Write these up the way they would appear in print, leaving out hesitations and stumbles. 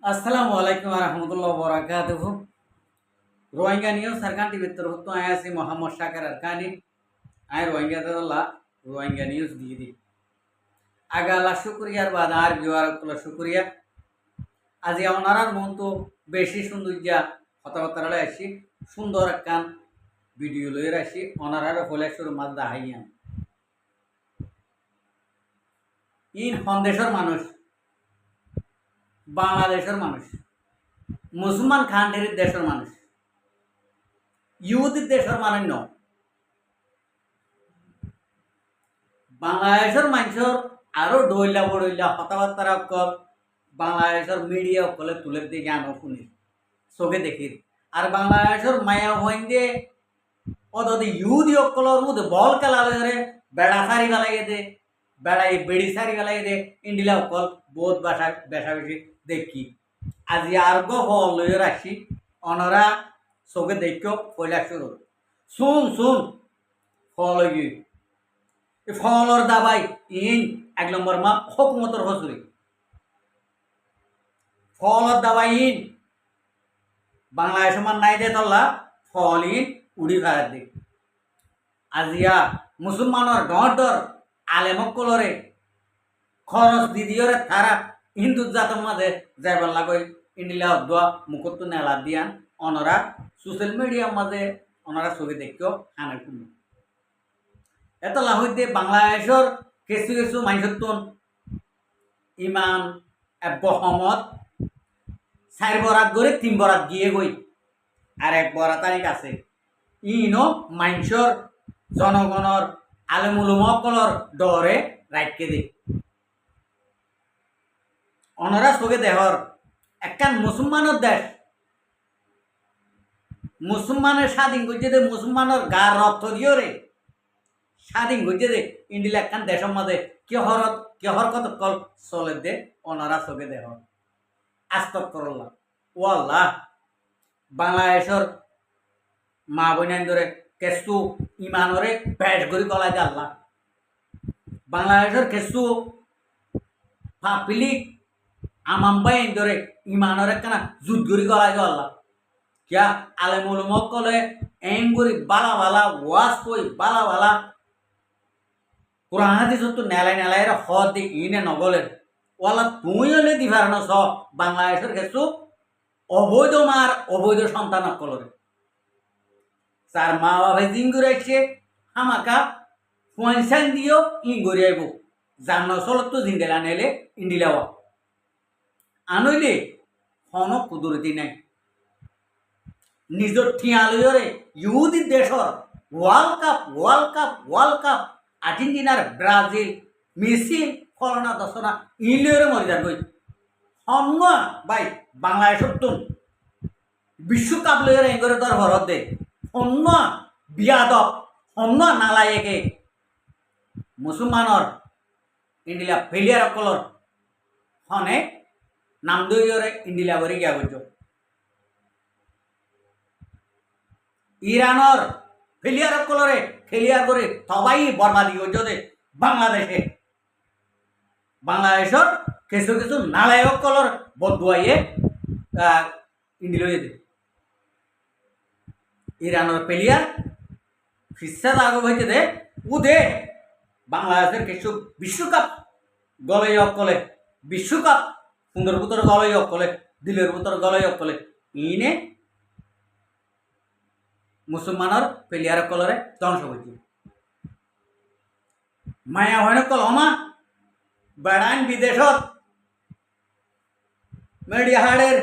আসসালামু আলাইকুম রহমতুল্লাহ বরাকাতুহু। রোহিঙ্গা নিয়েও সরকার টিভির তরফ তো আয় আছি মোহাম্মদ শাকের আরকানি আয় রোহিঙ্গা দাদা রোহিঙ্গা নিউজ দিয়ে দিই আগে আল্লাহ শুক্রিয়ার বাদ আর বিওয়ারকুল্লাহ শুক্রিয়া। আজি ওনারার মন তো বেশি সৌন্দর্যা কথাবার্তা আসি সুন্দর একখান ভিডিও লইয়ে আসি ওনারার হলে শুরু মাছ দাহাইয়া ইন সন্দেশের মানুষ বাংলাদেশের মানুষ মুসলমান খানটেরির দেশের মানুষ ইহুদির দেশের মানুষ ন বাংলাদেশের মানুষের আরো ডইলা বড়ইলা কথাবার্তা কল বাংলাদেশের মিডিয়া কলে তুলে দিয়ে জ্ঞান শুনি চোখে দেখি আর বাংলাদেশের মায়া হইন দিয়ে অদি ইহুদি অকলর মধ্যে বল খেলা লয়ে বেড়া সারি গালাই দে বেড়াই বেড়ি সারি গালাই দে ইন্ডিলা অকল বহুত বাসা বেশা বেশি দেখি আজি আর ফল লয়ে রাখি অনরা চোখে দেখো পয়লা শুরু শুন ফল ফলর দাবাই ইন 1 নম্বর মা হকুমতর হসুরি ফলর দাবাই ইন বাংলাদেশ মান নাই দে তল্লা ফল ইন উড়ি ভাড়ার দিক আজিয়া মুসলমানের ডর আলেমকলরে খরচ দিদিওরে তারা হিন্দু জাতের মাঝে যাইবার লাগই ইন্ডিলা দোয়া মুখত নেলা দিয়ান অনরা সোশ্যাল মিডিয়ার মাঝে ওনারা ছবি দেখেও হানে শুনি এত লাহইতে বাংলাদেশের কিছু কিছু মানুষত্বন ইমান বহমত 4 বরাত করে 3 বরাত গিয়ে গই আর 1 বরাত আনিক আছে ইনো মানুষের জনগণর আলেমুলুমকলর ডরে রাখকে দে অনরা চোখে দেহর একখান মুসলমানের দেশ মুসলমানের স্বাধীন করছে দে মুসলমানের গার রক্ত দিও রে স্বাধীন করছে দে ইন্ডিয়া একখান দেশের মাঝে কেহর কত কল চলে দে অনরা চোখে দেহ আস্তক করল্লা ও আল্লাহ বাংলাদেশের মা বইনান ধরে কেসু ইমানরে পেশ করি কলাই দে আল্লাহ বাংলাদেশের কেসু পাপিলিক আমাম্বাই ধরে ইমানরে কেনা যুদ্ধ করি কলাই দে আল্লাহ কিয়া আলেমুলমক কলে এম করি বালা বালা ওয়াজ কই বালা বালা কোরআন হাদিস তো নেলাই নেলাই হদ দি ইনে নগলের ওয়ালা তুই হলে দিভার ন স বাংলাদেশের কিছু অবৈধ মার অবৈধ সন্তান কলরে তার মা বাবা জিং ঘুরাইছে হামাকা পয়সা দিও ই ঘুরিয়াইব জান চলত তো জিন্দেলা নেলে ইন্ডিলাওয়া আনইলে হন কুদরতি নাই নিজের ঠিয়া লইরে ইহুদি দেশর ওয়ার্ল্ড কাপ আর্জেন্টিনার ব্রাজিল মেসি ফলনা দশনা ইলেরে মরিদার গই হন্য ভাই বাংলাদেশত তুন বিশ্বকাপ লইরে এগরে তোর ভরত দে অন্য বিয়াদব অন্য নালায়েকে মুসলমানর ইন্ডিলা ফেলিয়ার কলর হনে নাম দইরে ইন্ডিলা করে গিয়া গজ ইরানর ফেলিয়ার কলরে ফেলিয়ার করে সবাই বরবাদি গজ দে বাংলাদেশের কিছু কিছু নালায়ক কলর বদুয়াইয়ে ইন্ডিলয়ে দে ইরানের প্লেয়ার ফিসা লাগব হইতে দে ও দে বাংলাদেশের কিছু বিশ্বকাপ গলই অকলে বিশ্বকাপ সুন্দর ভিতর গলই অকলে দিলের ভিতর গলই অকলে ইনে মুছলমানৰ প্লেয়াৰসকলৰে ধ্বংস কৰিছে মায়া হয়নকল অমা বেড়াইন বিদেশত মেডিহাড়ের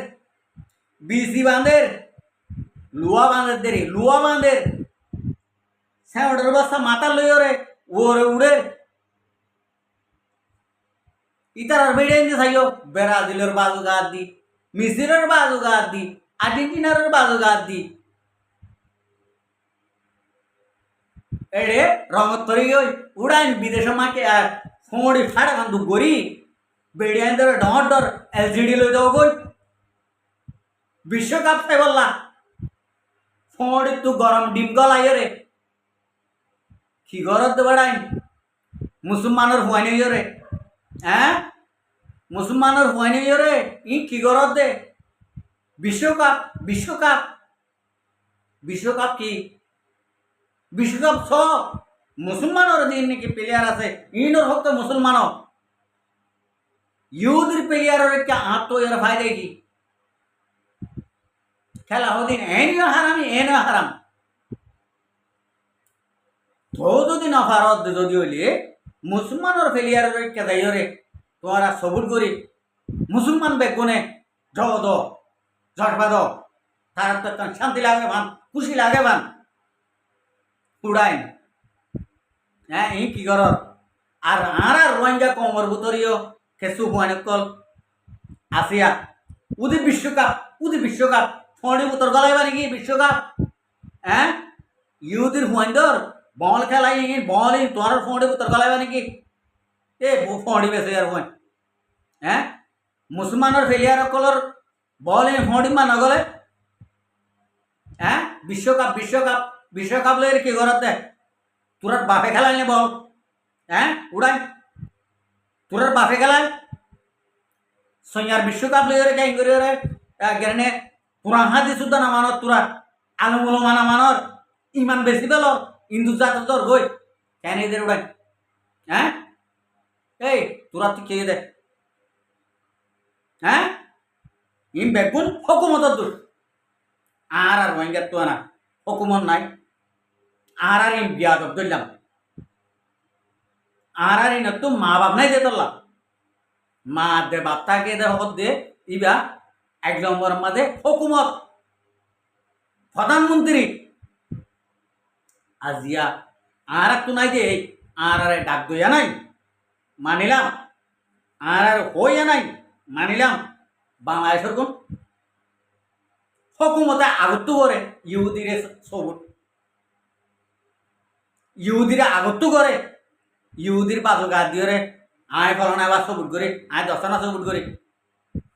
বিসি বাঁধের লুয়া বাঁধের স্যাঁড়ের বস্তা মাথা লইরে ওরে উড়ে ইতার বেড়ে চাইও ব্রাজিলের বাজু গাছ দি মিসিরের বাজু গাছ দি আর্জেন্টিনার বাজু গাছ দি এড়ে রঙত তরি ওই উড়াইন বিদেশ মাকে ফোঁড়ি ফাড়া কান্দু গড়ি বেড়িয়ান ধরে ডর ডর এলজিডি লই দেবো গই বিশ্বকাপ চাই বললা ফোঁড়ি তু গরম ডিম গলাই রে কি গরত বেড়াইন মুসলমানের হুয়াইনি রে হ্যাঁ মুসলমানের হুয়াইনি রে ই কি গরত দে বিশ্বকাপ বিশ্বকাপ বিশ্বকাপ কি বিশ্বকাপ ছ মুসলমানের দিন নাকি প্লেয়ার আছে ইনর হোক তো মুসলমান ইহুদির প্লেয়ারের একটা হাত তো এর ভাই দেখি খেলা হদিন এনিও হারামি এনিও হারাম তো যদি না ভারত যদি হইলে মুসলমানের প্লেয়ারের একটা যাইরে তোরা সবুর করি মুসলমান বেগুনে জ দ জটবা দ তার তো শান্তি লাগে ভান খুশি লাগে ভান উড়াইন হ্যাঁ ই কি কর আর রোহিঙ্গা কমর বুতরিও খেসু হুয়ানকল আসিয়া উদি বিশ্বকাপ ফোঁড়ি বুতর গলাইবা নাকি বিশ্বকাপ হ্যাঁ ইউদির হুয়াইন্দর বল খেলাই বল তোর ফোঁড়ি বুতর গলাইবা নাকি এ ফোঁড়ি বেছে আর হুয়াইন হ্যাঁ মুসলমানের ফেলিয়ার কলর বল ফোঁড়ি মা নগলে হ্যাঁ বিশ্বকাপ লই কি ঘরতে তোরার বাপে খেলাই নে বল হ্যাঁ উড়াই তোরার বাপে খেলাই সৈয়ার বিশ্বকাপ লই রে কাই করে রে গেরনে পুরা হাদি সুদ্ধা না মানত তোরা আলমুল মানা মানর ইমান বেশি পেল হিন্দু জাত তোর গই কেন এদের উড়াই হ্যাঁ এই তোরা তুই কে দে হ্যাঁ ইম বেগুন হকুমতর দোষ আর রোহিঙ্গার তো না হকুমত নাই আর ইম বিয়াদব ধরলাম আর ইন তো মা বাপ নাই দে তোলা মা দে বাপ তাকে দে হক দে ইবা এক নম্বর মাঝে হকুমত প্রধানমন্ত্রী আজিয়া আর তো নাই দে আর ডাক দইয়া নাই মানিলাম আর হইয়া নাই মানিলাম বাংলাদেশের কোন হকুমতে আগত্তু করে ইহুদিরে সবুট ইহুদিরে আগত্তু করে ইহুদির বাজু গা দিয়ে আয় ফলন এবার সবুট করে আয় দশটা সবুট করে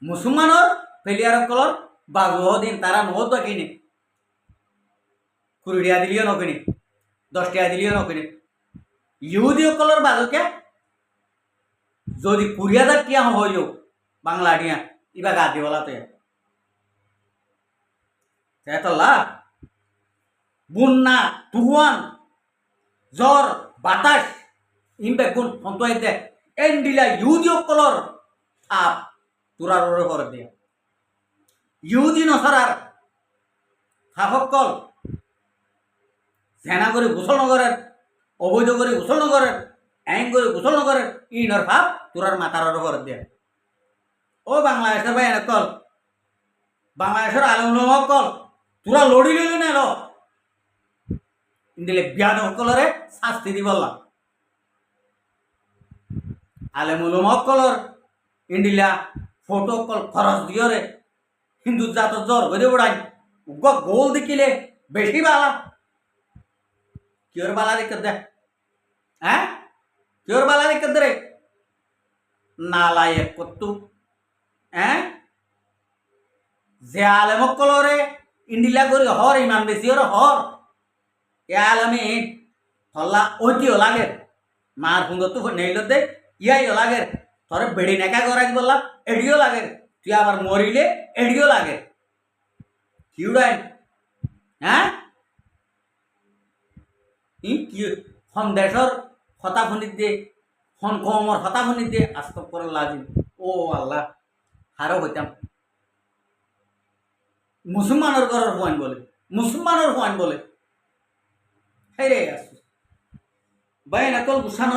মুসলমানের ফেলিয়ার কলর বাজু দিন তারা নহত কিনে 20 টাকা দিলিও নকিনে 10 টাকা দিলিও নকিনে ইহুদি কলর বাজুকে যদি 20,000 টিয়া হইও বাংলা টিয়া ইবা গা দিওলা তো সেতলা বন্যা তুফান জ্বর বাতাস ইমবে গুণ সন্তোষ দে এন্ডিলা ইউদিও কলর আপ তুরার ওরে করে দিয়ে ইহুদি নসরার শাসকল সেনা করে গোসল নগরের অবৈধ করে গোসল নগরের আইন করে গোসল নগরের ইনর ভাব তুরার মাথার ওরে করে দিয়ে ও বাংলাদেশের ভাই কল বাংলাদেশের আলম কল তোরা লড়ি লইল না লো ইন্দিলে বিয়াদ সকলরে শাস্তি দি বললাম আলেমুল কলর ইন্দিলা ফটো কল খরচ দিয়রে হিন্দু জাত জ্বর করে উড়াই উগ গোল দেখিলে বেশি বালা কিওর বালা দেখতে দে হ্যাঁ কিওর বালা দেখতে দে রে নালায়েক কত্তু হ্যাঁ যে আলেম কলরে ইন্ডিলা করি হর ইমান বেশি ওর হর এ আলমে হল্লা ওইটিও লাগে মার সুন্দর তো নেইল দে ইয়াইও লাগে তোর বেড়ি নেকা করাই বললা এডিও লাগে তুই আবার মরিলে এডিও লাগে কি উড়াই হ্যাঁ ই কি হন দেশর হতা ফনিত দে হন কমর হতা ফনিত দে আস্তক করে লাগিম ও আল্লাহ হারও হইতাম মুসলমানের ঘরের হুয়াইন বলে মুসলমানের হুয়াইন বলে হাইরে আসু বাই নকল গুছানো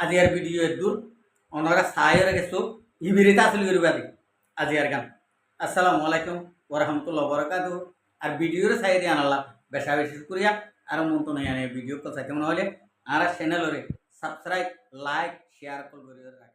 আজি আর ভিডিও দূর অনরা সায়ের গেছো ইবিরিতা আসল গরিবা দি আজি আর গান আসসালামু আলাইকুম ওয়া রাহমাতুল্লাহি ওয়া বারাকাতুহু আর ভিডিওর সাই দিয়ে আনালা বেশা বেশি শুকরিয়া আর মন তো নাই ভিডিও কথা কেমন হলে আর চ্যানেলরে সাবস্ক্রাইব লাইক শেয়ার করে রাখ